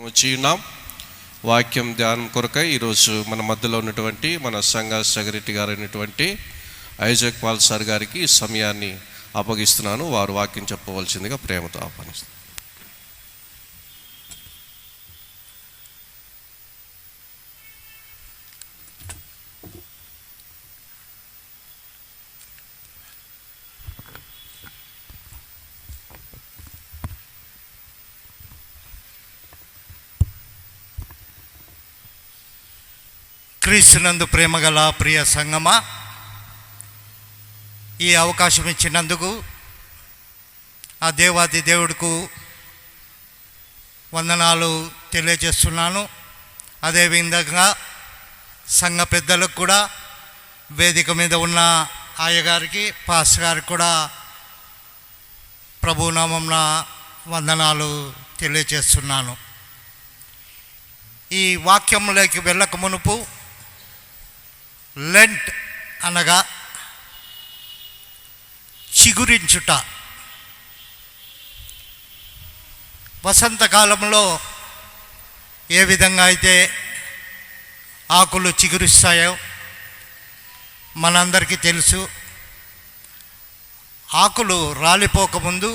వచ్చి ఉన్నాం. వాక్యం ధ్యానం కొరకై ఈరోజు మన మధ్యలో ఉన్నటువంటి మన సంఘ సెక్రటరీ గారు అయినటువంటి ఐజాక్ పాల్ సార్ గారికి ఈ సమయాన్ని అప్పగిస్తున్నాను. వారు వాక్యం చెప్పవలసిందిగా ప్రేమతో ఆహ్వానిస్తున్నాను. క్రీస్తునందు ప్రేమగల ప్రియ సంగమా, ఈ అవకాశం ఇచ్చినందుకు ఆ దేవాది దేవుడికి వందనాలు తెలియజేస్తున్నాను. అదేవిధంగా సంఘ పెద్దలకు కూడా, వేదిక మీద ఉన్న అయ్యగారికి, పాస్టర్ గారికి కూడా ప్రభునామంన వందనాలు తెలియజేస్తున్నాను. ఈ వాక్యంలోకి వెళ్ళక మునుపు లెంట్ అనగా చిగురించుట. వసంతకాలంలో ఏ విధంగా అయితే ఆకులు చిగురిస్తాయో మనందరికీ తెలుసు. ఆకులు రాలిపోకముందు,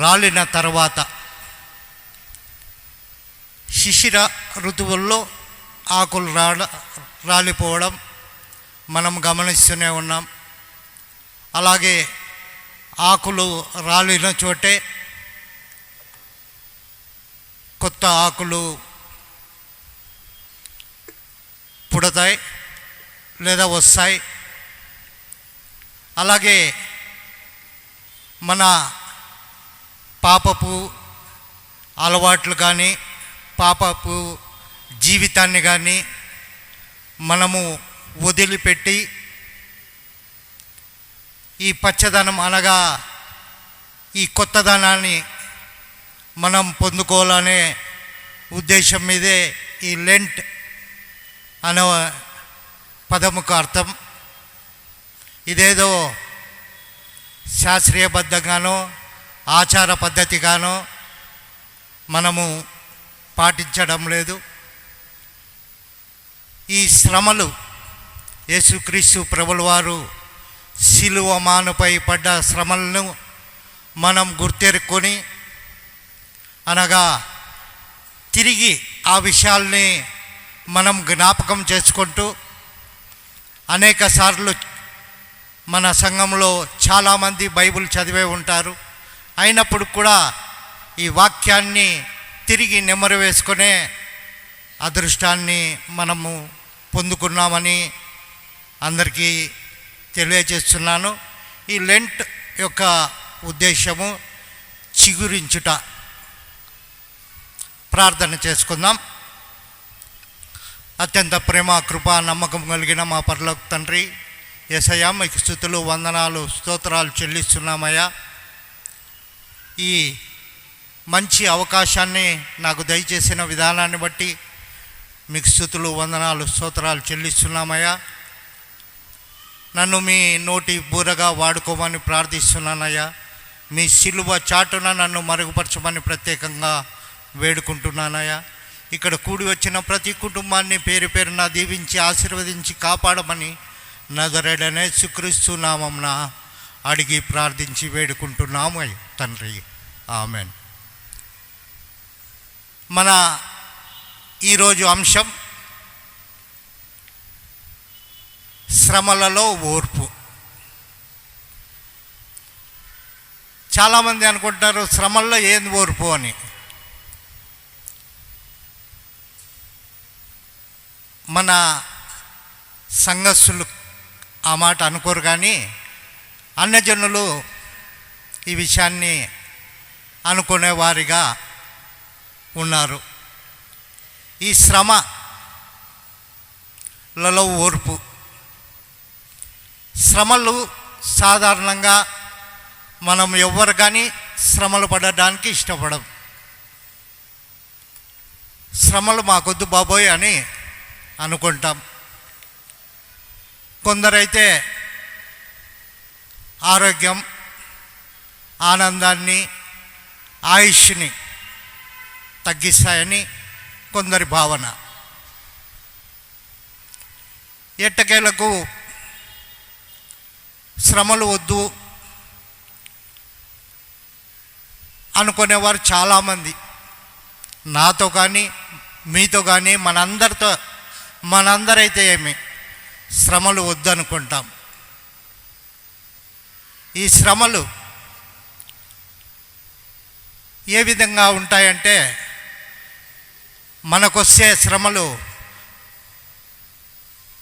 రాలిన తర్వాత, శిశిర ఋతువుల్లో ఆకులు రాలిపోవడం మనం గమనిస్తూనే ఉన్నాం. అలాగే ఆకులు రాలిన చోటే కొత్త ఆకులు పుడతాయి లేదా వస్తాయి. అలాగే మన పాపపు అలవాట్లు కానీ, పాపపు జీవితాన్ని కానీ మనము వదిలిపెట్టి ఈ పచ్చదనం అనగా ఈ కొత్తదనాన్ని మనం పొందుకోవాలనే ఉద్దేశం మీదే ఈ లెంట్ అనే పదముకు అర్థం. ఇదేదో శాస్త్రీయబద్ధంగానో ఆచార పద్ధతిగానో మనము పాటించడం లేదు. ఈ శ్రమలు యేసుక్రీస్తు ప్రభుల వారు శిలువ మానుపై పడ్డ శ్రమలను మనం గుర్తెరుక్కొని, అనగా తిరిగి ఆ విషయాల్ని మనం జ్ఞాపకం చేసుకుంటూ, అనేక సార్లు మన సంఘంలో చాలామంది బైబిల్ చదివే ఉంటారు. అయినప్పుడు కూడా ఈ వాక్యాన్ని తిరిగి నెమరు వేసుకునే అదృష్టాన్ని మనము పొందుకున్నామని అందరికీ తెలియజేస్తున్నాను. ఈ లెంట్ యొక్క ఉద్దేశము చిగురించుట. ప్రార్థన చేసుకుందాం. అత్యంత ప్రేమ, కృప, నమ్మకం కలిగిన మా పరలోక తండ్రి యేసయ్యా, మీకు స్తుతులు, వందనాలు, స్తోత్రాలు చెల్లిస్తున్నామయ్యా. ఈ మంచి అవకాశాన్ని నాకు దయచేసిన విధానాన్ని బట్టి మీకు స్తుతులు, వందనాలు, స్తోత్రాలు చెల్లిస్తున్నామయ్యా. నన్ను మీ నోటి బూరగా వాడుకోమని ప్రార్థిస్తున్నానయ్యా. మీ సిలువ చాటున నన్ను మరుగుపరచమని ప్రత్యేకంగా వేడుకుంటున్నానయ్యా. ఇక్కడ కూడి వచ్చిన ప్రతి కుటుంబాన్ని పేరు పేరున దీవించి ఆశీర్వదించి కాపాడమని నజరేయుడైన యేసుక్రీస్తు నామమున అడిగి ప్రార్థించి వేడుకుంటున్నాము తండ్రి, ఆమెన్. మన ఈరోజు అంశం శ్రమలలో ఓర్పు. చాలామంది అనుకుంటారు శ్రమల్లో ఏంది ఓర్పు అని. మన సంఘస్థులు ఆ మాట అనుకోరు, కానీ అన్యజనులు ఈ విషయాన్ని అనుకునేవారిగా ఉన్నారు. ఈ శ్రమలలో ఓర్పు. శ్రమలు సాధారణంగా మనం ఎవ్వరు కానీ శ్రమలు పడడానికి ఇష్టపడం. శ్రమలు మాకొద్దు బాబోయ్ అని అనుకుంటాం. కొందరైతే ఆరోగ్యం, ఆనందాన్ని, ఆయుష్ని తగ్గిస్తాయని కొందరి భావన. ఎట్టకేలకు శ్రమలు వద్దు అనుకునేవారు చాలామంది, నాతో కానీ మీతో కానీ మనందరైతే ఏమి శ్రమలు వద్దు అనుకుంటాం. ఈ శ్రమలు ఏ విధంగా ఉంటాయంటే, మనకొచ్చే శ్రమలు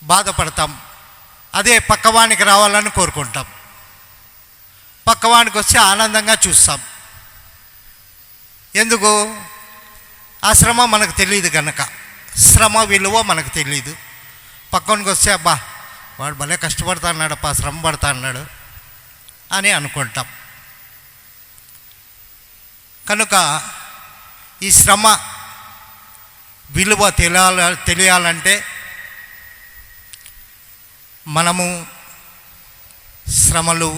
బాధపడతాం, అదే పక్కవానికి రావాలని కోరుకుంటాం. పక్కవానికి వస్తే ఆనందంగా చూస్తాం. ఎందుకు? ఆ శ్రమ మనకు తెలియదు కనుక, శ్రమ విలువ మనకు తెలియదు. పక్కవానికి వస్తే అబ్బా వాడు భలే కష్టపడుతున్నాడప్ప, శ్రమ పడతా అన్నాడు అని అనుకుంటాం. కనుక ఈ శ్రమ విలువ తెలియాలంటే మనము శ్రమలు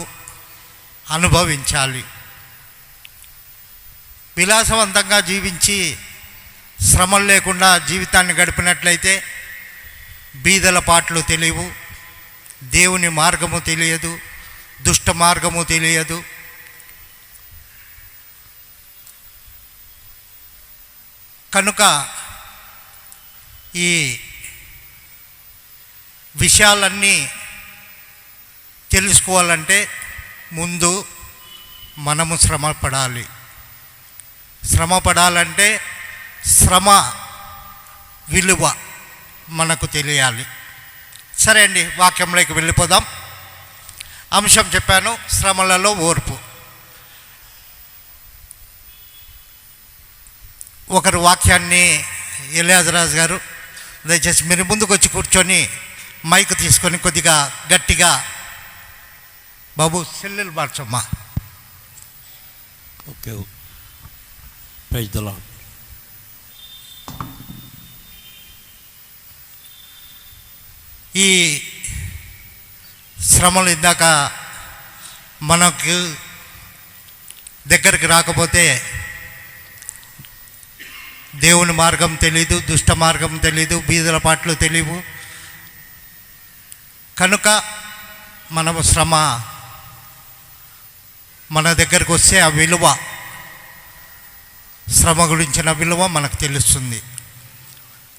అనుభవించాలి. విలాసవంతంగా జీవించి శ్రమలు లేకుండా జీవితాన్ని గడిపినట్లయితే బీదల పాటలు తెలియవు, దేవుని మార్గము తెలియదు, దుష్ట మార్గము తెలియదు. కనుక ఈ విషయాలన్నీ తెలుసుకోవాలంటే ముందు మనము శ్రమ పడాలి. శ్రమ పడాలంటే శ్రమ విలువ మనకు తెలియాలి. సరే అండి, వాక్యంలోకి వెళ్ళిపోదాం. అంశం చెప్పాను, శ్రమలలో ఓర్పు. ఒకరు వాక్యాన్ని ఎలియాజరాజు గారు, దయచేసి మీరు ముందుకు వచ్చి కూర్చొని మైక్ తీసుకొని కొద్దిగా గట్టిగా, బాబు సెల్లులు మార్చమ్మా. Okay, praise the lord. ఈ శ్రమలు ఇందాక మనకు దగ్గరికి రాకపోతే దేవుని మార్గం తెలీదు, దుష్ట మార్గం తెలీదు, బీదల పాటలు తెలియవు. కనుక మనము శ్రమ మన దగ్గరకు వస్తే ఆ విలువ, శ్రమ గురించిన విలువ మనకు తెలుస్తుంది.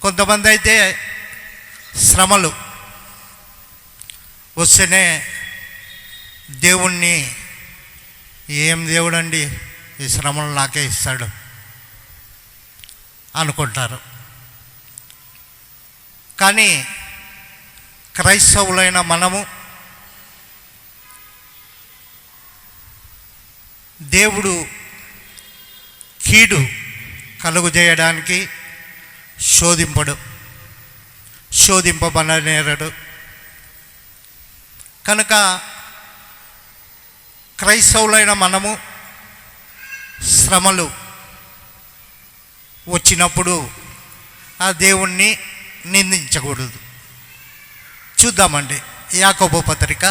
కొంతమంది అయితే శ్రమలు వస్తేనే దేవుణ్ణి, ఏం దేవుడండి ఈ శ్రమలు నాకే ఇస్తాడు అనుకుంటారు. కానీ క్రైస్తవులైన మనము దేవుడు కీడు కలుగు చేయడానికి శోధింపబడనేరడు. కనుక క్రైస్తవులైన మనము శ్రమలు వచ్చినప్పుడు ఆ దేవుణ్ణి నిందించకూడదు. చూద్దామండి, యాకోబు పత్రిక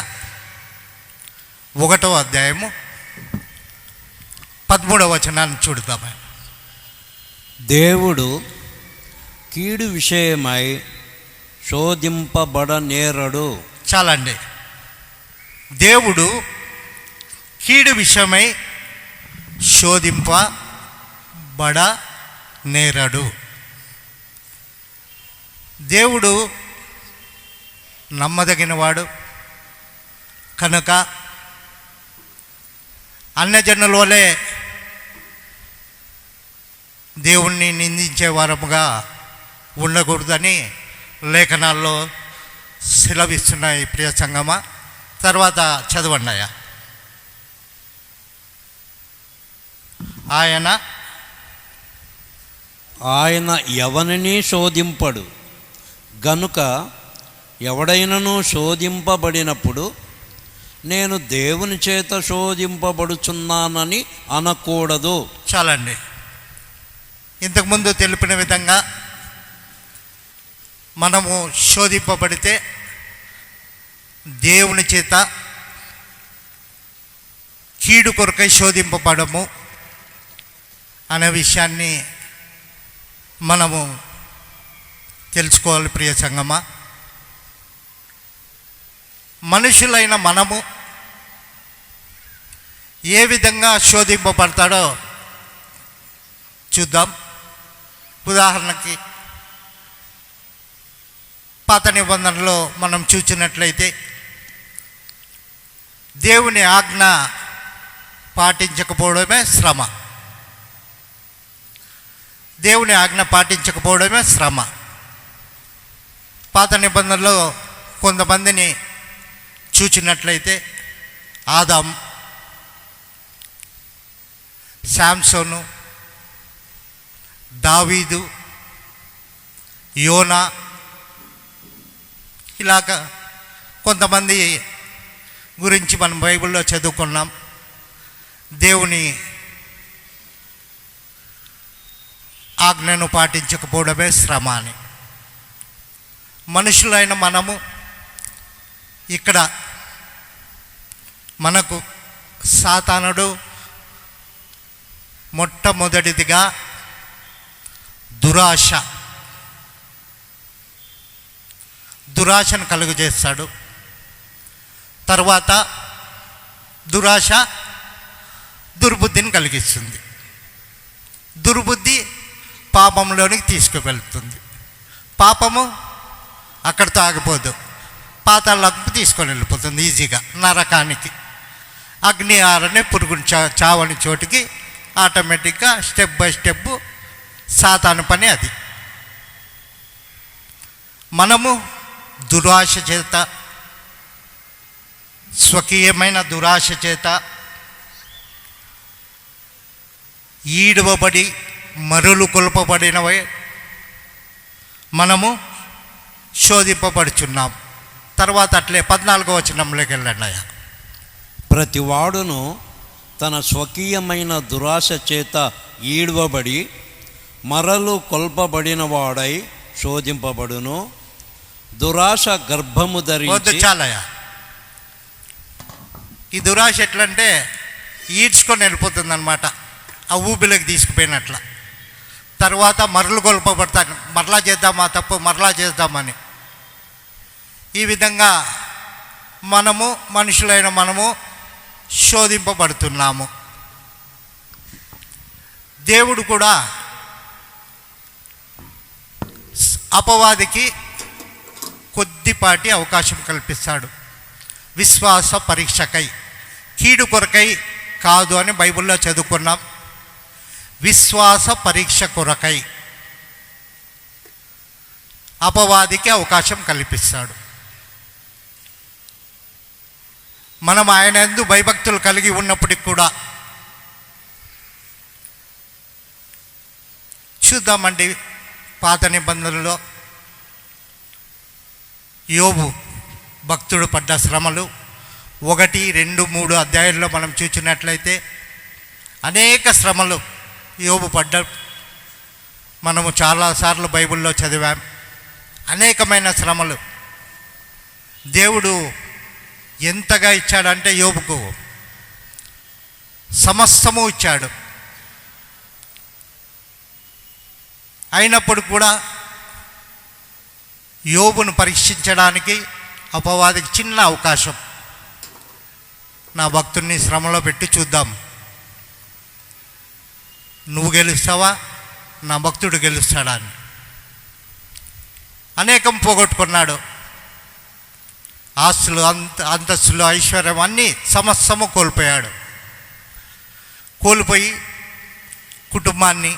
1వ అధ్యాయము 13వ వచనాన్ని చూద్దాం. దేవుడు కీడు విషయమై శోధింపబడనేరడు. చాలండి. దేవుడు కీడు విషయమై శోధింపబడనేరడు. దేవుడు నమ్మదగినవాడు కనుక అన్యజనుల వలె దేవుణ్ణి నిందించే వారముగా ఉండకూడదని లేఖనాల్లో సెలవిస్తున్నాయి. ప్రియ సంగమ, తర్వాత చదవండి అయ్యా. ఆయన ఎవరిని శోధింపడు గనుక ఎవడైనను శోధింపబడినప్పుడు నేను దేవుని చేత శోధింపబడుచున్నానని అనకూడదు. చాలండి. ఇంతకుముందు తెలిపిన విధంగా మనము శోధింపబడితే దేవుని చేత కీడు కొరకై శోధింపబడము అనే విషయాన్ని మనము తెలుసుకోవాలి ప్రియ సంగమా. మనుషులైన మనము ఏ విధంగా శోధింపబడతాడో చూద్దాం. ఉదాహరణకి పాత నిబంధనలో మనం చూసినట్లయితే దేవుని ఆజ్ఞ పాటించకపోవడమే శ్రమ. దేవుని ఆజ్ఞ పాటించకపోవడమే శ్రమ. పాత నిబంధనలో కొంతమందిని చూచినట్లయితే ఆదాం, శాంసోను, దావీదు, యోనా, ఇలాగ కొంతమంది గురించి మనం బైబిల్లో చదువుకున్నాం. దేవుని ఆజ్ఞను పాటించకపోవడమే శ్రమ అని. మనుషులైన మనము ఇక్కడ మనకు సాతానుడు మొట్టమొదటిదిగా దురాశను కలుగజేస్తాడు. తర్వాత దురాశ దుర్బుద్ధిని కలిగిస్తుంది. దుర్బుద్ధి పాపంలోనికి తీసుకువెళ్తుంది. పాపము అక్కడితో ఆగిపోదు, పాతాళంకు తీసుకొని వెళ్ళిపోతుంది ఈజీగా, నరకానికి. అగ్ని ఆరని పురుగుని చావని చోటికి ఆటోమేటిక్గా స్టెప్ బై స్టెప్ సాతాను పని అది. మనము దురాశ చేత, స్వకీయమైన దురాశ చేత ఈడవబడి మరులు కొల్పబడినవే మనము శోధింపబడుచున్నాం. తర్వాత అట్లే 14వ వచనంలోకి వెళ్ళండి. ప్రతివాడును తన స్వకీయమైన దురాశ చేత ఈడవబడి మరలు కొల్పబడిన వాడై శోధింపబడును. దురాశ గర్భము ధరించి. చాలయా, ఈ దురాశ ఎట్లంటే ఈడ్చుకొని వెళ్ళిపోతుంది అనమాట, ఆ ఊబిలోకి తీసుకుపోయినట్ల. తర్వాత మరలు కొల్పబడతాను, మరలా చేద్దామా తప్పు, మరలా చేద్దామని. ఈ విధంగా మనము మనుషులైన మనము శోధింపబడుతున్నాము. దేవుడు కూడా అపవాదికి కొద్దిపాటి అవకాశం కల్పిస్తాడు. విశ్వాస పరీక్షకై, కీడు కొరకై కాదు అని బైబిల్లో చదువుకున్నాం. విశ్వాస పరీక్ష కొరకై అపవాదికి అవకాశం కల్పిస్తాడు. మనం ఆయన యందు భయభక్తులు కలిగి ఉన్నప్పటికి కూడా చూద్దామండి. పాత నిబంధనలో యోబు భక్తుడు పడ్డ శ్రమలు 1, 2, 3 అధ్యాయాల్లో మనం చూసినట్లయితే అనేక శ్రమలు యోబు పడ్డ మనము చాలాసార్లు బైబిల్లో చదివాం. అనేకమైన శ్రమలు దేవుడు ఎంతగా ఇచ్చాడంటే యోబుకు సమస్తము ఇచ్చాడు. అయినప్పుడు కూడా యోబును పరీక్షించడానికి అపవాదికి చిన్న అవకాశం, నా భక్తుడిని శ్రమలో పెట్టి చూద్దాం, నువ్వు గెలుస్తావా, నా భక్తుడు గెలుస్తాడా అని. అనేకం పోగొట్టుకున్నాడు. ఆస్తులు, అంతస్తులు, ఐశ్వర్యం అన్నీ సమస్తము కోల్పోయాడు. కోల్పోయి కుటుంబాన్ని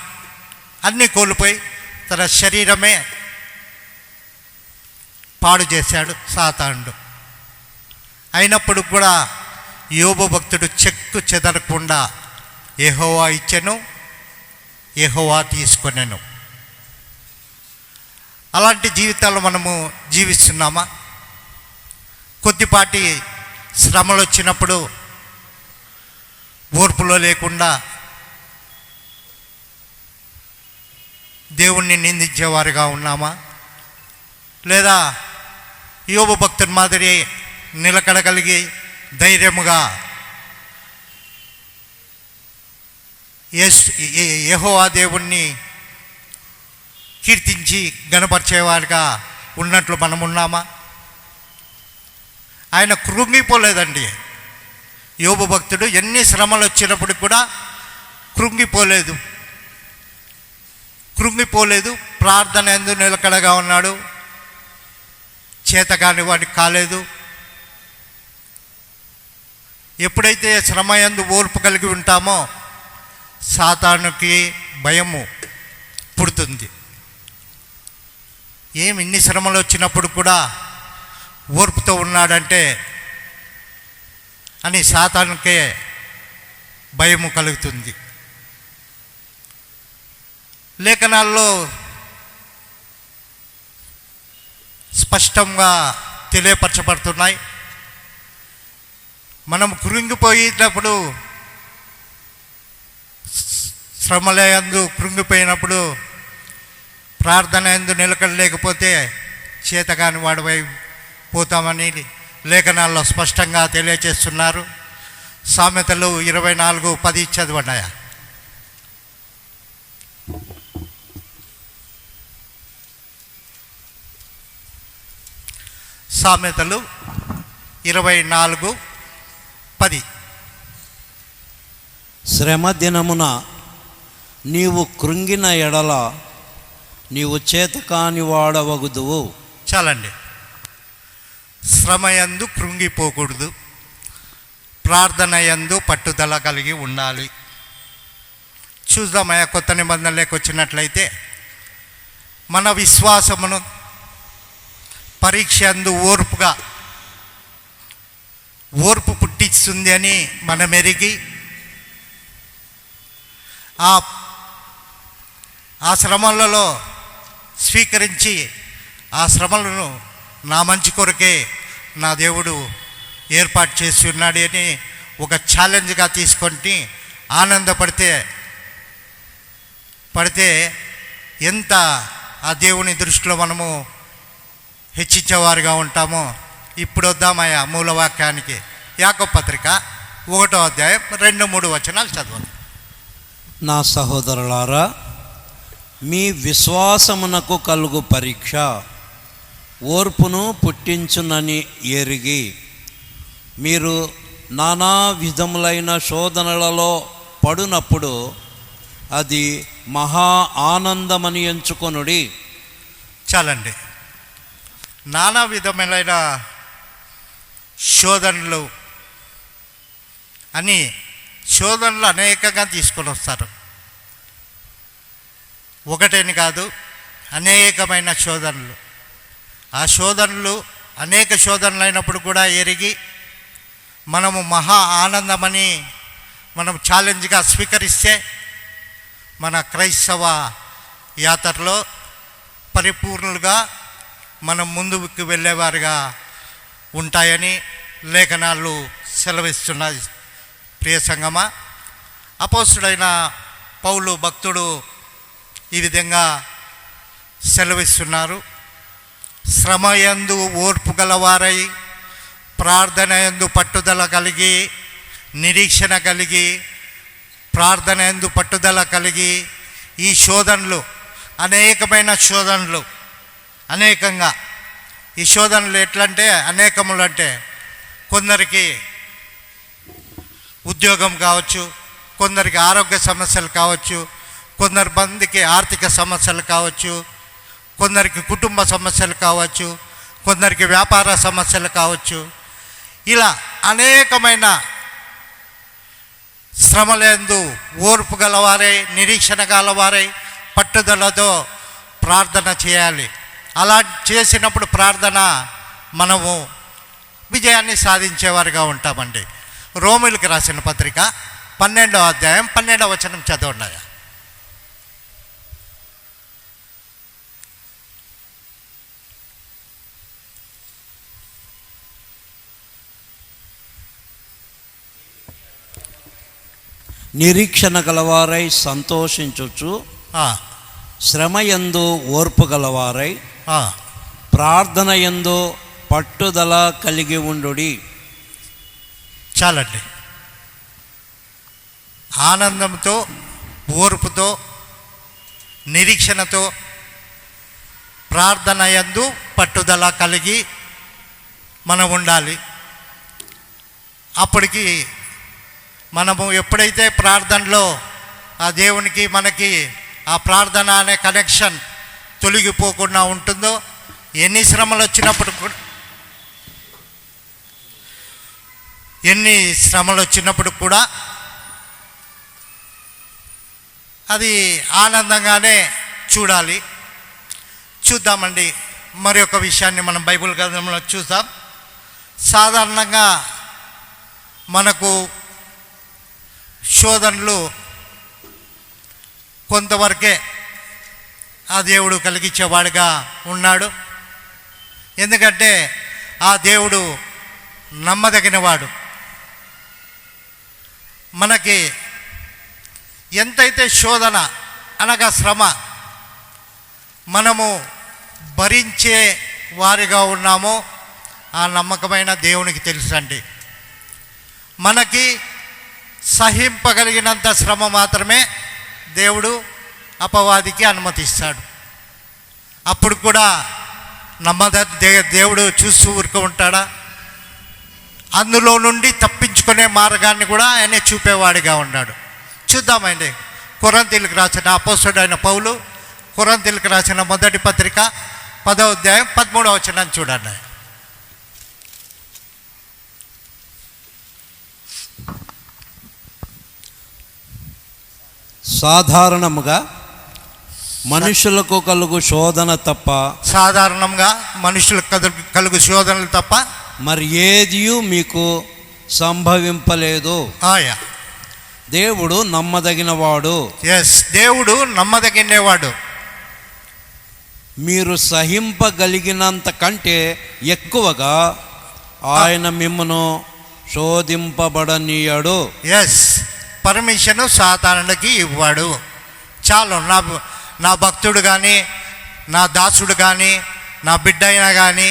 అన్నీ కోల్పోయి తన శరీరమే పాడు చేశాడు సాతానుడు. అయినప్పుడు కూడా యోబు భక్తుడు చెక్కు చెదరకుండా యెహోవా ఇచ్చెను, యెహోవా తీసుకొనెను. అలాంటి జీవితాలు మనము జీవిస్తున్నామా? కొద్దిపాటి శ్రమలు వచ్చినప్పుడు ఓర్పులో లేకుండా దేవుణ్ణి నిందించేవారుగా ఉన్నామా? లేదా యోబు భక్తుని మాదిరి నిలకడ కలిగి ధైర్యముగా యెహోవా దేవుణ్ణి కీర్తించి గణపరిచేవాడిగా ఉన్నట్లు మనం ఉన్నామా? ఆయన కృంగిపోలేదండి. యోబు భక్తుడు ఎన్ని శ్రమలు వచ్చినప్పుడు కూడా కృంగిపోలేదు. ప్రార్థన యందు నిలకడగా ఉన్నాడు. చేతకాని వాడికి కాలేదు. ఎప్పుడైతే శ్రమ యందు ఓర్పు కలిగి ఉంటామో సాతానుకి భయము పుడుతుంది. ఇన్ని శ్రమలు వచ్చినప్పుడు కూడా ఓర్పుతో ఉన్నాడంటే అని సాతానుకే భయము కలుగుతుంది. లేఖనాల్లో స్పష్టంగా తెలియపరచబడుతున్నాయి. మనం కృంగిపోయేటప్పుడు, శ్రమలయందు కృంగిపోయినప్పుడు, ప్రార్థన యందు నిలకడలేకపోతే చేతకాని వాడివై పోతామని లేఖనాల్లో స్పష్టంగా తెలియచేస్తున్నారు. సామెతలు 24:10 చదవన్నాయా? సామెతలు 24:10. శ్రమ దినమున నీవు కృంగిన ఎడల నీవు చేతకాని వాడవగుదువు. చాలండి. శ్రమయందు కృంగిపోకూడదు. ప్రార్థన యందు పట్టుదల కలిగి ఉండాలి. చూద్దామయ్యా, కొత్త నిబంధనలోకి వచ్చినట్లయితే మన విశ్వాసమును పరీక్ష యందు ఓర్పు పుట్టిస్తుంది అని మనం ఎరిగి ఆ శ్రమలలో స్వీకరించి ఆ శ్రమలను నా మంచి కొరకే నా దేవుడు ఏర్పాటు చేసి ఉన్నాడు అని ఒక ఛాలెంజ్గా తీసుకొని పడితే ఎంత ఆ దేవుని దృష్టిలో మనము హెచ్చించేవారుగా ఉంటామో. ఇప్పుడు వద్దామయ్యా మూలవాక్యానికి. యాకోబు పత్రిక 1వ అధ్యాయం 2-3 వచనాలు చదవండి. నా సహోదరులారా, మీ విశ్వాసమునకు కలుగు పరీక్ష ఓర్పును పుట్టించునని ఎరిగి మీరు నానా విధములైన శోధనలలో పడునప్పుడు అది మహా ఆనందమని ఎంచుకొనుడి. చాలండి. నానా విధములైన శోధనలు అనేకంగా తీసుకొని వస్తారు. ఒకటేని కాదు, అనేకమైన శోధనలు. ఆ శోధనలు అనేక శోధనలు అయినప్పుడు కూడా ఎరిగి మనము మహా ఆనందమని మనం ఛాలెంజ్గా స్వీకరిస్తే మన క్రైస్తవ యాత్రలో పరిపూర్ణులుగా మనం ముందుకు వెళ్ళేవారుగా ఉంటాయని లేఖనాలు సెలవిస్తున్నాయి. ప్రియ సంగమా, అపోస్తుడైన పౌలు భక్తుడు ఈ విధంగా సెలవిస్తున్నారు. శ్రమయందు ఓర్పు గలవారై, ప్రార్థన యందు పట్టుదల కలిగి, నిరీక్షణ కలిగి, ప్రార్థన యందు పట్టుదల కలిగి, ఈ శోధనలు అనేకమైన శోధనలు అనేకంగా. ఈ శోధనలు ఎట్లంటే అనేకములు అంటే కొందరికి ఉద్యోగం కావచ్చు, కొందరికి ఆరోగ్య సమస్యలు కావచ్చు, కొందరి మందికి ఆర్థిక సమస్యలు కావచ్చు, కొందరికి కుటుంబ సమస్యలు కావచ్చు, కొందరికి వ్యాపార సమస్యలు కావచ్చు. ఇలా అనేకమైన శ్రమలందు ఓర్పు గలవారై, నిరీక్షణ గలవారై, పట్టుదలతో ప్రార్థన చేయాలి. అలా చేసినప్పుడు ప్రార్థన మనము విజయాన్ని సాధించేవారుగా ఉంటామండి. రోమిలకు రాసిన పత్రిక 12వ అధ్యాయం 12వ వచనం చదవండి. నిరీక్షణ గలవారై సంతోషించుచు, శ్రమయందు ఓర్పు గలవారై, ప్రార్థన యందు పట్టుదల కలిగి ఉండుడి. చాలండి. ఆనందంతో, ఓర్పుతో, నిరీక్షణతో ప్రార్థన యందు పట్టుదల కలిగి మనం ఉండాలి. అప్పటికి మనము ఎప్పుడైతే ప్రార్థనలో ఆ దేవునికి మనకి ఆ ప్రార్థన అనే కనెక్షన్ తొలగిపోకుండా ఉంటుందో, ఎన్ని శ్రమలు వచ్చినప్పుడు కూడా అది ఆనందంగానే చూడాలి. చూద్దామండి, మరి ఒక విషయాన్ని మనం బైబిల్ గ్రంథంలో చూద్దాం. సాధారణంగా మనకు శోధనలు కొంతవరకే ఆ దేవుడు కలిగించేవాడుగా ఉన్నాడు. ఎందుకంటే ఆ దేవుడు నమ్మదగినవాడు. మనకి ఎంతైతే శోధన అనగా శ్రమ మనము భరించే వారిగా ఉన్నామో ఆ నమ్మకమైన దేవునికి తెలుసండి. మనకి సహింపగలిగినంత శ్రమ మాత్రమే దేవుడు అపవాదికి అనుమతిస్తాడు. అప్పుడు కూడా దేవుడు చూస్తూ ఊరుకు ఉంటాడా? అందులో నుండి తప్పించుకునే మార్గాన్ని కూడా ఆయన చూపేవాడిగా ఉన్నాడు. చూద్దామండి, కొరింథీయులకు రాసిన అపోస్తలుడైన పౌలు కొరింథీయులకు రాసిన మొదటి పత్రిక 10వ అధ్యాయం 13వ వచనాన్ని చూడండి. సాధారణముగా మనుషులకు కలుగు శోధన తప్ప, సాధారణంగా మనుషులకు కలుగు శోధనలు తప్ప మరి ఏదియూ మీకు సంభవింపలేదు. దేవుడు నమ్మదగినవాడు. దేవుడు నమ్మదగినవాడు. మీరు సహింపగలిగినంత కంటే ఎక్కువగా ఆయన మిమ్మను శోధింపబడనీయడు. పర్మిషను సాతానుడికి ఇవ్వడు. చాలు, నా భక్తుడు కానీ, నా దాసుడు కానీ, నా బిడ్డ అయినా కానీ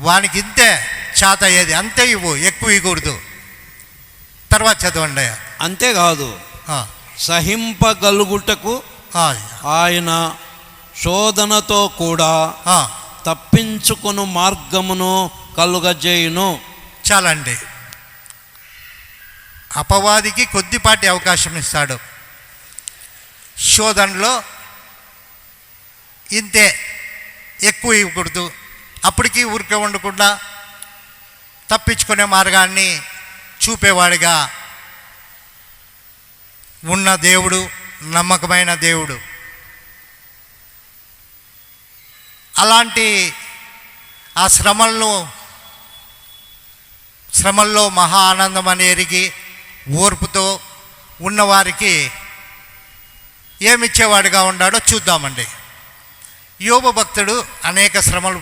వానికి ఇంతే చేత అయ్యేది, అంతే ఇవ్వు, ఎక్కువ ఇవ్వకూడదు. తర్వాత చదవండి. అంతేకాదు, సహింపగలుగుటకు ఆయన శోధనతో కూడా తప్పించుకుని మార్గమును కలుగజేయును. చాలండి, అపవాదికి కొద్దిపాటి అవకాశం ఇస్తాడు. శోధనలో ఇంతే, ఎక్కువ ఇవ్వకూడదు. అప్పటికీ ఊరికే ఉండకుండా తప్పించుకునే మార్గాన్ని చూపేవాడిగా ఉన్న దేవుడు నమ్మకమైన దేవుడు. అలాంటి ఆ శ్రమల్లో మహా ఆనందం అని ఎరిగి ఓర్పుతో ఉన్నవారికి ఏమిచ్చేవాడిగా ఉన్నాడో చూద్దామండి. యోబు భక్తుడు అనేక శ్రమలు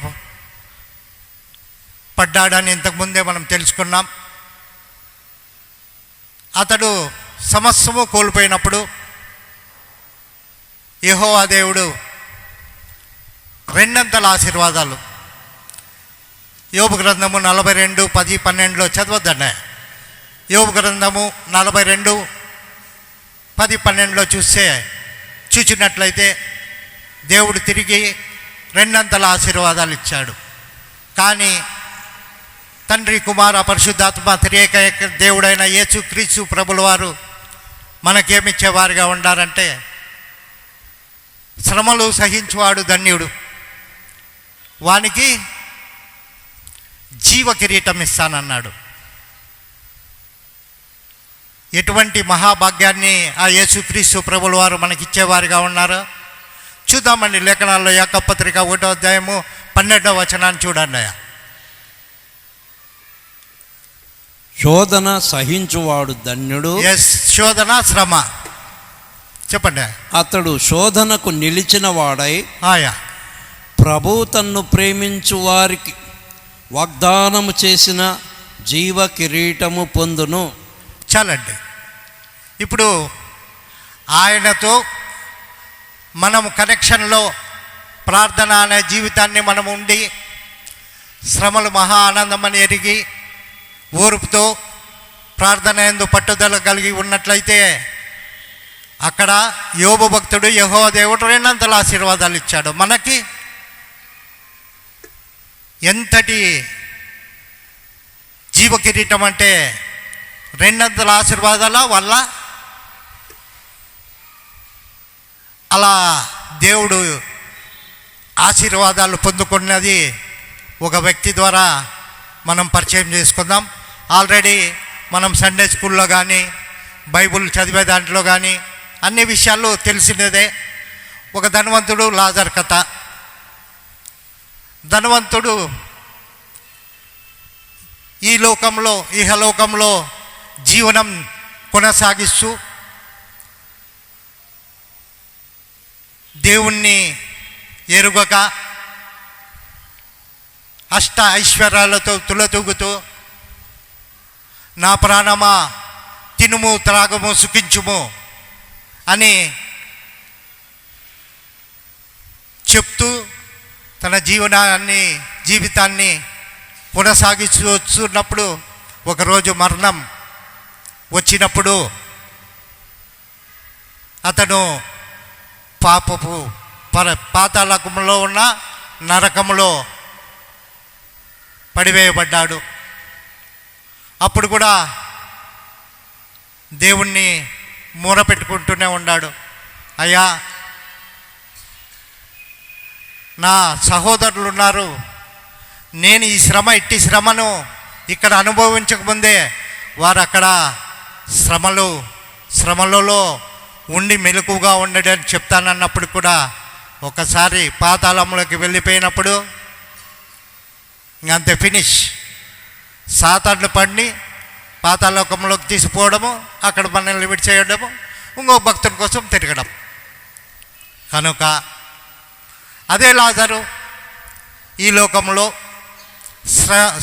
పడ్డాడని ఇంతకుముందే మనం తెలుసుకున్నాం. అతడు సమస్తము కోల్పోయినప్పుడు యెహోవా దేవుడు రెండంతల ఆశీర్వాదాలు, యోబు గ్రంథము 42:10-12 చదవద్దండి. యోబు గ్రంథము 42:10-12 చూసినట్లయితే దేవుడు తిరిగి రెండంతల ఆశీర్వాదాలు ఇచ్చాడు. కానీ తండ్రి, కుమార, పరిశుద్ధాత్మ త్రియేక దేవుడైన యేసుక్రీస్తు ప్రభుల వారు మనకేమిచ్చేవారుగా ఉండారంటే, శ్రమలు సహించువాడు ధన్యుడు, వానికి జీవ కిరీటం ఇస్తానన్నాడు. ఎటువంటి మహాభాగ్యాన్ని ఆ యేసుక్రీస్తు ప్రభుల వారు మనకిచ్చేవారుగా ఉన్నారో చూద్దామండి. లేఖనాల్లో యాకోబు పత్రిక 1వ అధ్యాయము 12వ వచనాన్ని చూడండి. శోధన సహించువాడు ధన్యుడు. శోధన, శ్రమ చెప్పండి. అతడు శోధనకు నిలిచిన వాడై ప్రభు తన్ను ప్రేమించు వారికి వాగ్దానము చేసిన జీవ కిరీటము పొందును. చాలండి, ఇప్పుడు ఆయనతో మనము కనెక్షన్లో ప్రార్థన అనే జీవితాన్ని మనం ఉండి శ్రమలు మహా ఆనందం అని ఎరిగి ఓర్పుతో ప్రార్థన యందు పట్టుదల కలిగి ఉన్నట్లయితే అక్కడ యోబు భక్తుడు యెహోవా దేవుడు రెండంతల ఆశీర్వాదాలు ఇచ్చాడు. మనకి ఎంతటి జీవ కిరీటం అంటే 200 ఆశీర్వాదాల వల్ల అలా దేవుడు ఆశీర్వాదాలు పొందుకున్నది ఒక వ్యక్తి ద్వారా మనం పరిచయం చేసుకుందాం. ఆల్రెడీ మనం సండే స్కూల్లో కానీ బైబుల్ చదివే దాంట్లో కానీ అన్ని విషయాలు తెలిసినదే. ఒక ధనవంతుడు లాజర్ కథ. ధనవంతుడు ఈ లోకంలో ఇహలోకంలో జీవనం కొనసాగిస్తూ దేవుణ్ణి ఎరుగక అష్ట ఐశ్వర్యాలతో తులతూగుతూ నా ప్రాణమా తినుము త్రాగము సుఖించుము అని చెప్తూ తన జీవితాన్ని కొనసాగిస్తున్నప్పుడు ఒకరోజు మరణం వచ్చినప్పుడు అతను పాపపు పాతాళకంలో ఉన్న నరకములో పడివేయబడ్డాడు. అప్పుడు కూడా దేవుణ్ణి మూరపెట్టుకుంటూనే ఉన్నాడు. అయ్యా, నా సహోదరులు ఉన్నారు, నేను ఈ ఇట్టి శ్రమను ఇక్కడ అనుభవించకముందే వారు అక్కడ శ్రమలలో ఉండి మెలకుగా ఉండడని చెప్తానన్నప్పుడు కూడా ఒకసారి పాతాళంలోకి వెళ్ళిపోయినప్పుడు ఇంకంతే, ఫినిష్. సాతాను పడిని పాతాళలోకంలోకి తీసిపోవడము, అక్కడ మనల్ని విడిచేయడము, ఇంకో భక్తుని కోసం తిరగడం. కనుక అదే లాజరు ఈ లోకంలో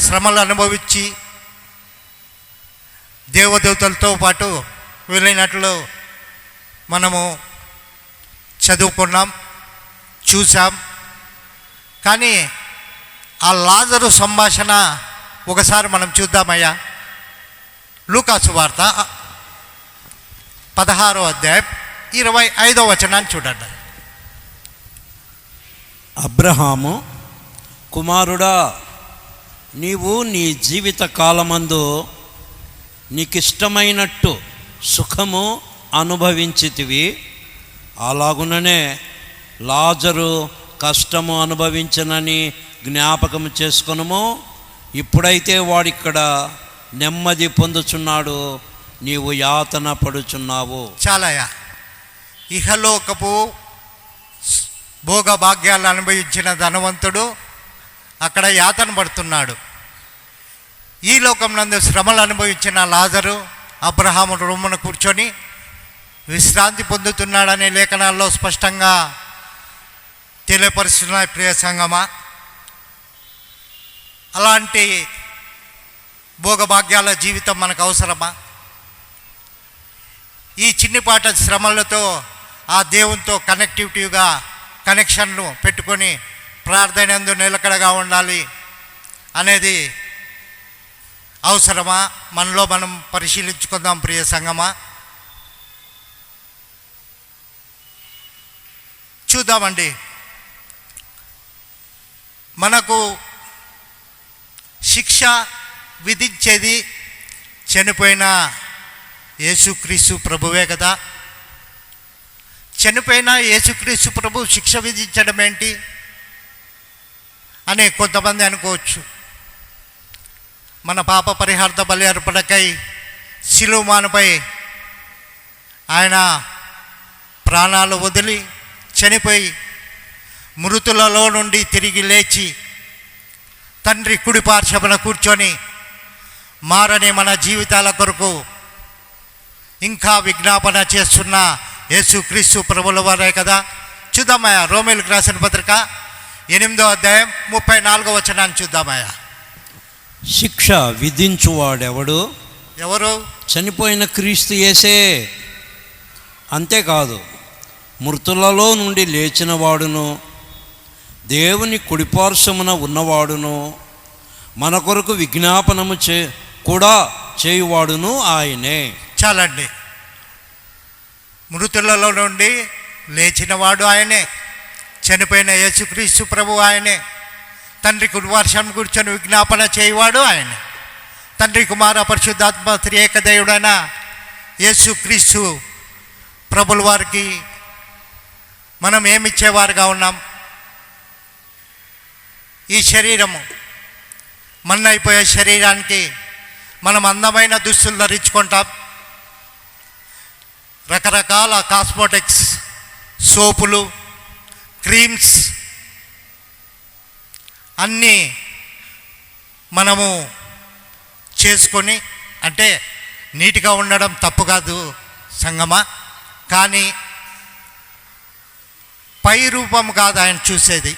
శ్రమలు అనుభవించి దేవదూతలతో పాటు వెళ్ళినట్లు మనము చదువుకున్నాం, చూసాం. కానీ ఆ లాజరు సంభాషణ ఒకసారి మనం చూద్దామయ్యా. లూకా సువార్త 16వ అధ్యాయం 25వ వచనాన్ని చూడండి. అబ్రహాము, కుమారుడా, నీవు నీ జీవిత కాలమందు నీకిష్టమైనట్టు సుఖము అనుభవించితివి, అలాగుననే లాజరు కష్టము అనుభవించనని జ్ఞాపకం చేసుకొనుము. ఇప్పుడైతే వాడిక్కడ నెమ్మది పొందుచున్నాడు, నీవు యాతన పడుచున్నావు. చాలయ్యా, ఇహలోకపు భోగభాగ్యాలు అనుభవించిన ధనవంతుడు అక్కడ యాతన పడుతున్నాడు. ఈ లోకం నందు శ్రమలు అనుభవించిన లాజరు అబ్రహాము రొమ్మున కూర్చొని విశ్రాంతి పొందుతున్నాడనే లేఖనాల్లో స్పష్టంగా తెలియపరుస్తున్నాయి. ప్రియ సంగమా, అలాంటి భోగభాగ్యాల జీవితం మనకు అవసరమా? ఈ చిన్నిపాట శ్రమలతో ఆ దేవునితో కనెక్షన్ను పెట్టుకొని ప్రార్థనందు నిలకడగా ఉండాలి అనేది అవసరమా? మనలో మనం పరిశీలించుకుందాం. ప్రియ సంగమా, చూద్దామండి. మనకు శిక్ష విధించేది చనిపోయిన యేసుక్రీస్తు ప్రభువే కదా. చనిపోయిన యేసుక్రీస్తు ప్రభు శిక్ష విధించడం ఏంటి అని కొంతమంది అనుకోవచ్చు. మన పాప పరిహార్థ బలి అర్పణకై శిలువమానుపై ఆయన ప్రాణాలు వదిలి చనిపోయి మృతులలో నుండి తిరిగి లేచి తండ్రి కుడి పార్శ్వమున కూర్చొని మారని మన జీవితాల కొరకు ఇంకా విజ్ఞాపన చేస్తున్న యేసుక్రీస్తు ప్రభుల వారే కదా. చూద్దామయ్యా, రోమేలుకు రాసిన పత్రిక 8వ అధ్యాయం 34వ వచనాన్ని చూద్దామయ్యా. శిక్ష విధించువాడెవడు? ఎవరు? చనిపోయిన క్రీస్తు యేసే. అంతేకాదు, మృతులలో నుండి లేచిన వాడును, దేవుని కుడిపార్శ్వమున ఉన్నవాడును, మన కొరకు విజ్ఞాపనము కూడా చేయువాడును ఆయనే. చాలండి, మృతులలో నుండి లేచినవాడు ఆయనే, చనిపోయిన యేసుక్రీస్తు ప్రభు ఆయనే, తండ్రి కుడిపార్శ్వం కూర్చొని విజ్ఞాపన చేయవాడు ఆయన. తండ్రి కుమార పరిశుద్ధాత్మ త్రియేక దేవుడైన యేసు క్రీస్తు ప్రభుల వారికి మనం ఏమిచ్చేవారుగా ఉన్నాం? ఈ శరీరము మన్నైపోయే శరీరానికి మనం అందమైన దుస్తులు ధరించుకుంటాం. రకరకాల కాస్మోటిక్స్, సోపులు, క్రీమ్స్ అన్నీ మనము చేసుకొని, అంటే నీట్గా ఉండడం తప్పు కాదు సంగమా, కానీ పై రూపం కాదు ఆయన చూసేది,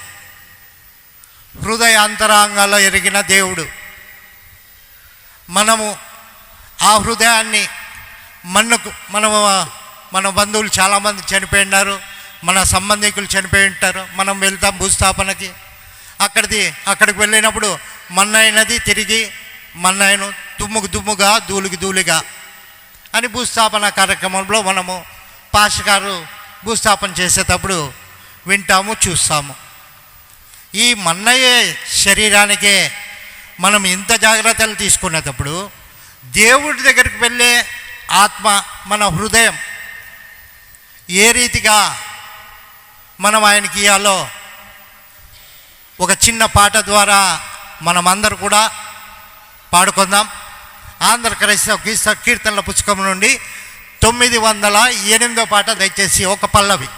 హృదయ అంతరాంగాల్లో ఎరిగిన దేవుడు. మనము ఆ హృదయాన్ని మన బంధువులు చాలామంది చనిపోయి ఉన్నారు, మన సంబంధికులు చనిపోయి ఉంటారు. మనం వెళ్తాం భూస్థాపనకి, అక్కడికి వెళ్ళినప్పుడు మన్నైనది తిరిగి మన్నైను, దుమ్ముకు దుమ్ముగా, ధూళికి ధూళిగా అని భూస్థాపన కార్యక్రమంలో మనము పాస్టర్ గారు భూస్థాపన చేసేటప్పుడు వింటాము, చూస్తాము. ఈ మన్నయ్యే శరీరానికే మనం ఇంత జాగ్రత్తలు తీసుకునేటప్పుడు దేవుడి దగ్గరికి వెళ్ళే ఆత్మ, మన హృదయం ఏ రీతిగా మనం ఆయనకి ఇవ్వాలో ఒక చిన్న పాట ద్వారా మనమందరూ కూడా పాడుకుందాం. ఆంధ్ర క్రైస్తవ కీర్తనల పుస్తకం నుండి 908వ పాట, దయచేసి ఒక పల్లవి.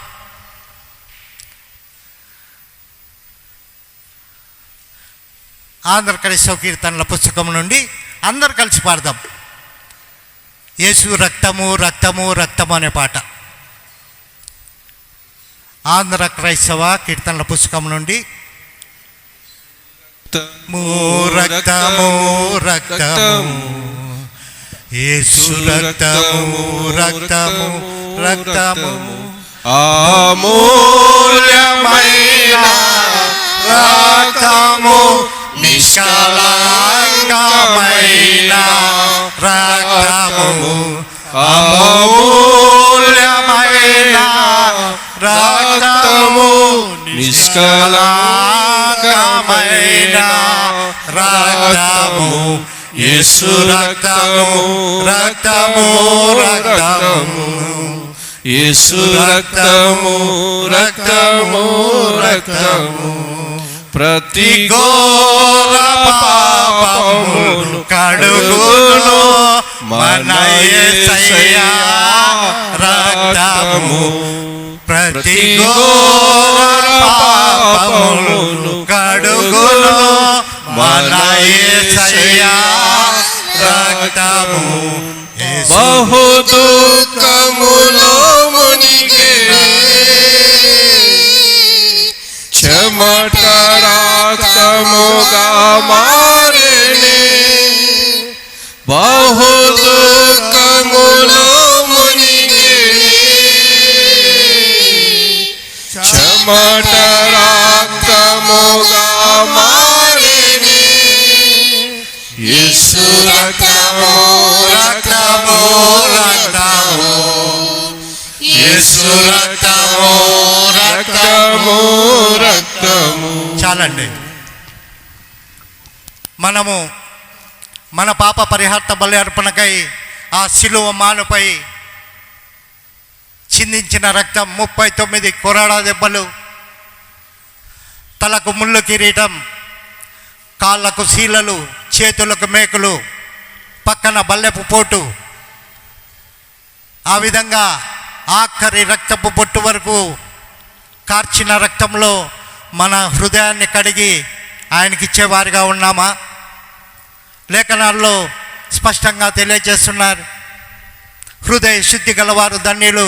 ఆంధ్ర క్రైస్తవ కీర్తనల పుస్తకం నుండి అందరు కలిసి పాడదాం. యేసు రక్తము రక్తము రక్తము అనే పాట. ఆంధ్ర క్రైస్తవ కీర్తనల పుస్తకం నుండి రక్తము రక్తము యేసు రక్తము రక్తము రక్తము అమూల్యమైన రక్తము, నిష్కళంకమైన రక్తము, అమూల్యమైన రక్తము, నిష్కళంకమైన రక్తము, యేసు రక్తము రక్తము రక్తము, యేసు రక్తము రక్తము రక్తము, ప్రతి ఘోర పాపమును కడుగును మన యేసయ్యా రక్తము, ప్రతి ఘోర పాపమును కడుగును మన యేసయ్యా రక్తము. బహు దుఃఖములో మునిగే చెమట రక్తముగా మారెనే, బహు దుఃఖములో మునిగే చెమట రక్తముగా మారెనే, యేసు రక్తము రక్తము రక్తము, యేసు రక్తము రక్తము రక్తము. చాలండి. మనము మన పాప పరిహార్త బలి అర్పణకై ఆ శిలువ మానుపై చిందించిన రక్తం, 39 కొరడా దెబ్బలు, తలకు ముళ్ళు కిరీటం, కాళ్ళకు శీలలు, చేతులకు మేకులు, పక్కన బల్లెపు పోటు, ఆ విధంగా ఆఖరి రక్తపు బొట్టు వరకు కార్చిన రక్తంలో మన హృదయాన్ని కడిగి ఆయనకి ఇచ్చేవారిగా ఉన్నామా? లేఖనాల్లో స్పష్టంగా తెలియజేస్తున్నారు, హృదయ శుద్ధి గలవారు ధన్యులు,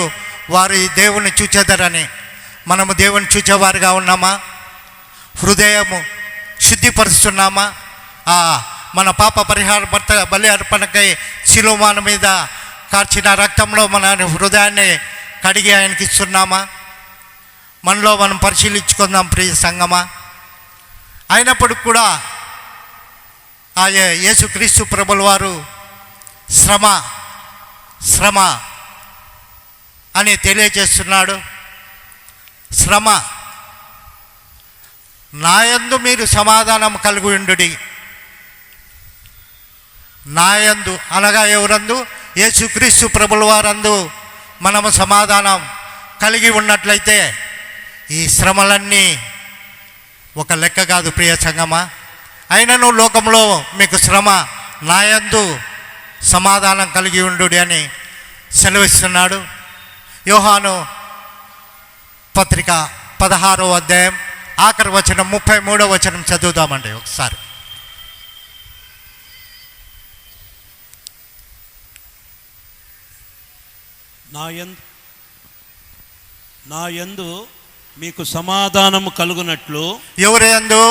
వారు దేవుని చూచేదరని. మనము దేవుని చూచేవారిగా ఉన్నామా? హృదయము శుద్ధిపరుస్తున్నామా? మన పాప పరిహార బలి అర్పణకై శిలువమాన మీద కార్చిన రక్తంలో మన హృదయాన్ని కడిగి ఆయనకి ఇస్తున్నామా? మనలో మనం పరిశీలించుకుందాం ప్రియ సంగమా. అయినప్పుడు కూడా ఆ యేసుక్రీస్తు ప్రభుల వారు శ్రమ అని తెలియజేస్తున్నాడు. శ్రమ నాయందు మీరు సమాధానం కలిగి ఉండుడి. నాయందు అనగా ఎవరందు? యేసుక్రీస్తు ప్రభుల వారందు మనము సమాధానం కలిగి ఉన్నట్లయితే ఈ శ్రమలన్నీ ఒక లెక్క కాదు ప్రియ సంగమా. అయినను లోకంలో మీకు శ్రమ, నాయందు సమాధానం కలిగి ఉండుడి అని సెలవిస్తున్నాడు. యోహాను పత్రిక 16వ అధ్యాయం ఆఖరి వచనం 33వ వచనం చదువుదామండి ఒకసారి. నా యందు మీకు సమాధానము కలుగునట్లు. ఎవరి యందు?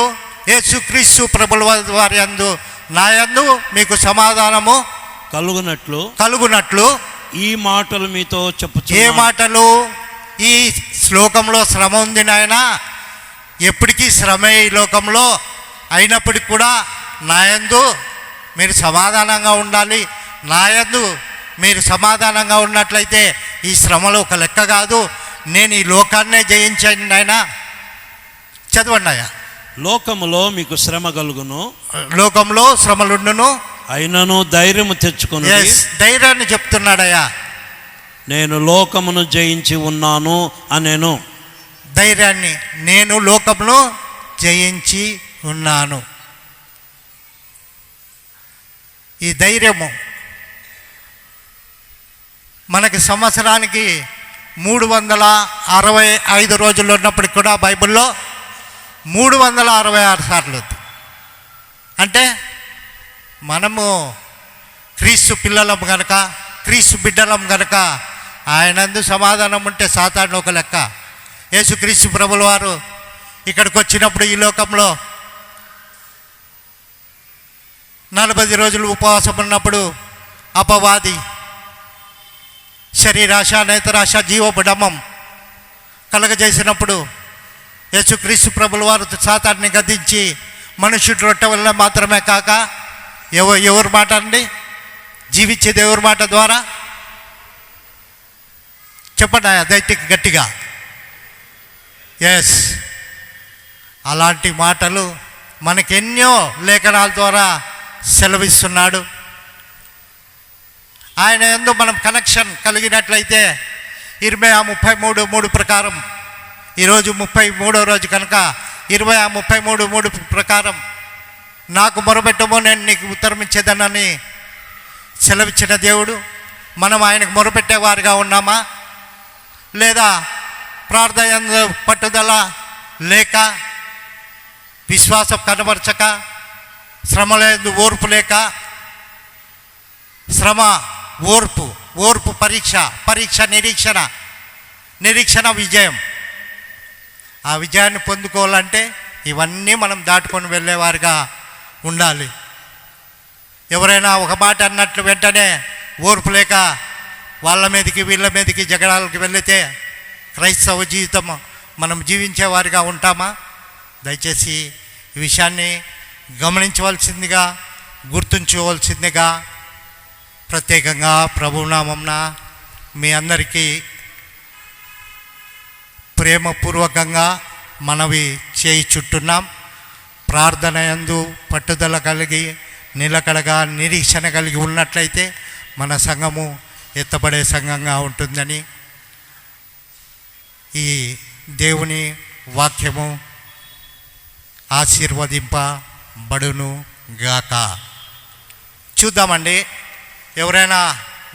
యేసుక్రీస్తు ప్రభుల వారి యందు, నా యందు మీకు సమాధానము కలుగునట్లు ఈ మాటలు మీతో చెప్పుచున్నాను. ఏ మాటలు? ఈ శ్లోకంలో శ్రమ ఉంది నాయన, ఎప్పటికీ శ్రమే ఈ లోకంలో. అయినప్పటికీ కూడా నాయందు మీరు సమాధానంగా ఉండాలి. నాయందు మీరు సమాధానంగా ఉన్నట్లయితే ఈ శ్రమలు ఒక లెక్క కాదు. నేను ఈ లోకాన్నే జయించాను నాయన. చదవండి అయ్యా. లోకములో మీకు శ్రమ కలుగును, లోకంలో శ్రమలుండును, అయినను ధైర్యము తెచ్చుకుని. ధైర్యాన్ని చెప్తున్నాడయ్యా. నేను లోకమును జయించి ఉన్నాను అనేను. ధైర్యాన్ని, నేను లోకమును జయించి ఉన్నాను. ఈ ధైర్యము మనకి సంవత్సరానికి 365 రోజులు ఉన్నప్పటికి కూడా బైబిల్లో 366 సార్లు ఉంది. అంటే మనము క్రీస్తు పిల్లలం కనుక, క్రీస్తు బిడ్డలం కనుక ఆయనందు సమాధానం ఉంటే సాతాను ఒక లెక్క. యేసుక్రీస్తు ప్రభుల వారు ఇక్కడికి వచ్చినప్పుడు ఈ లోకంలో 40 రోజులు ఉపవాసం ఉన్నప్పుడు అపవాది శరీరాశ, నేత్రాశ, జీవబడమం కలగజేసినప్పుడు యేసుక్రీస్తు ప్రభుల వారు సాతాన్ని గద్దించి మనుష్యుడు రొట్టె వల్ల మాత్రమే కాక ఎవరి మాట అండి? జీవించేది ఎవరి మాట ద్వారా? చెప్పండి దైత్యకి గట్టిగా. ఎస్, అలాంటి మాటలు మనకెన్నో లేఖనాల ద్వారా సెలవిస్తున్నాడు. ఆయన యందు మనం కనెక్షన్ కలిగినట్లయితే ఇర్మియా 33:3 ప్రకారం, ఈరోజు 33వ రోజు కనుక ఇర్మియా 33:3 ప్రకారం నాకు మొరపెట్టమో నేను నీకు ఉత్తరం ఇచ్చేదనని సెలవిచ్చిన దేవుడు. మనం ఆయనకు మొరపెట్టేవారుగా ఉన్నామా? లేదా ప్రార్థన పట్టుదల లేక, విశ్వాసం కనబరచక, శ్రమలందు ఓర్పు లేక, శ్రమ ఓర్పు పరీక్ష నిరీక్షణ విజయం. ఆ విజయాన్ని పొందుకోవాలంటే ఇవన్నీ మనం దాటుకొని వెళ్ళేవారుగా ఉండాలి. ఎవరైనా ఒక మాట అన్నట్లు వెంటనే ఓర్పు లేక వాళ్ళ మీదకి వీళ్ళ మీదకి జగడాలకు వెళితే క్రైస్తవ జీవితం మనం జీవించేవారిగా ఉంటామా? దయచేసి ఈ విషయాన్ని గమనించవలసిందిగా, గుర్తుంచుకోవాల్సిందిగా ప్రత్యేకంగా ప్రభునామంన మీ అందరికీ ప్రేమపూర్వకంగా మనవి చేయుచుంటున్నాం. ప్రార్థన యందు పట్టుదల కలిగి, నిలకడగా, నిరీక్షణ కలిగి ఉన్నట్లయితే మన సంఘము ఎత్తబడే సంఘంగా ఉంటుందని ఈ దేవుని వాక్యము ఆశీర్వదింపబడును గాక. చూద్దామండి. ఎవరైనా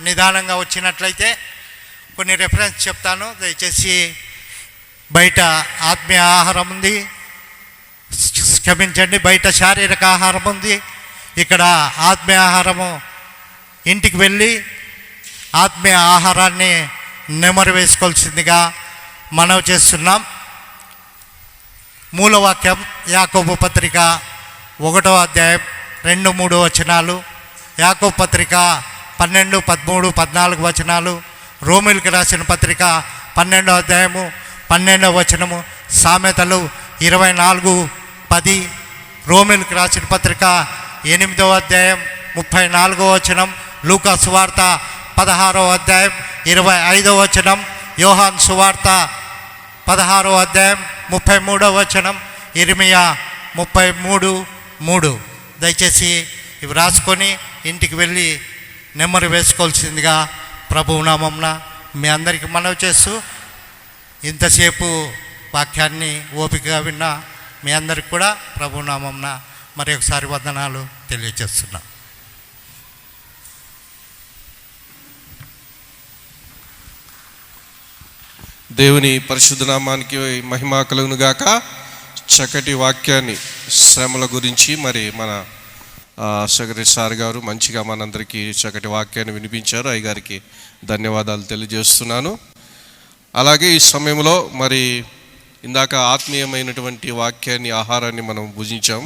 నిదానంగా వచ్చినట్లయితే కొన్ని రెఫరెన్స్ చెప్తాను. దయచేసి బయట ఆత్మీయ ఆహారం ఉంది, క్షమించండి, బయట శారీరక ఆహారం ఉంది. ఇక్కడ ఆత్మీయ ఆహారము, ఇంటికి వెళ్ళి ఆత్మీయ ఆహారాన్ని నెమరు వేసుకోవాల్సిందిగా మనవి చేస్తున్నాం. మూలవాక్యం యాకోబు పత్రిక 1వ అధ్యాయం 2-3 వచనాలు, యాకోబు పత్రిక 12, 13, 14 వచనాలు, రోమిల్కి రాసిన పత్రిక 12వ అధ్యాయము 12వ వచనము, సామెతలు 24:10, రోమిల్కి రాసిన పత్రిక 8వ అధ్యాయం 34వ వచనం, లూకా సువార్త 16వ అధ్యాయం 25వ వచనం, యోహాన్ సువార్త 16వ అధ్యాయం 33వ వచనం, ఇర్మియా 33:3. దయచేసి ఇవి రాసుకొని ఇంటికి వెళ్ళి నెమ్మరు వేసుకోవాల్సిందిగా ప్రభువు నామమున మీ అందరికీ మనవి చేస్తూ, ఇంతసేపు వాక్యాన్ని ఓపికగా విన్న మీ అందరికి కూడా ప్రభువు నామమున మరి ఒకసారి వందనాలు తెలియజేస్తున్నా. దేవుని పరిశుద్ధ నామానికి మహిమ కలుగును గాక. చక్కటి వాక్యాన్ని శ్రమల గురించి మరి మన సెక్రటరీ సార్ గారు మంచిగా మనందరికీ చక్కటి వాక్యాన్ని వినిపించారు. అయ్యగారికి ధన్యవాదాలు తెలియజేస్తున్నాను. అలాగే ఈ సమయంలో మరి ఇందాక ఆత్మీయమైనటువంటి వాక్యాన్ని, ఆహారాన్ని మనం భుజించాం.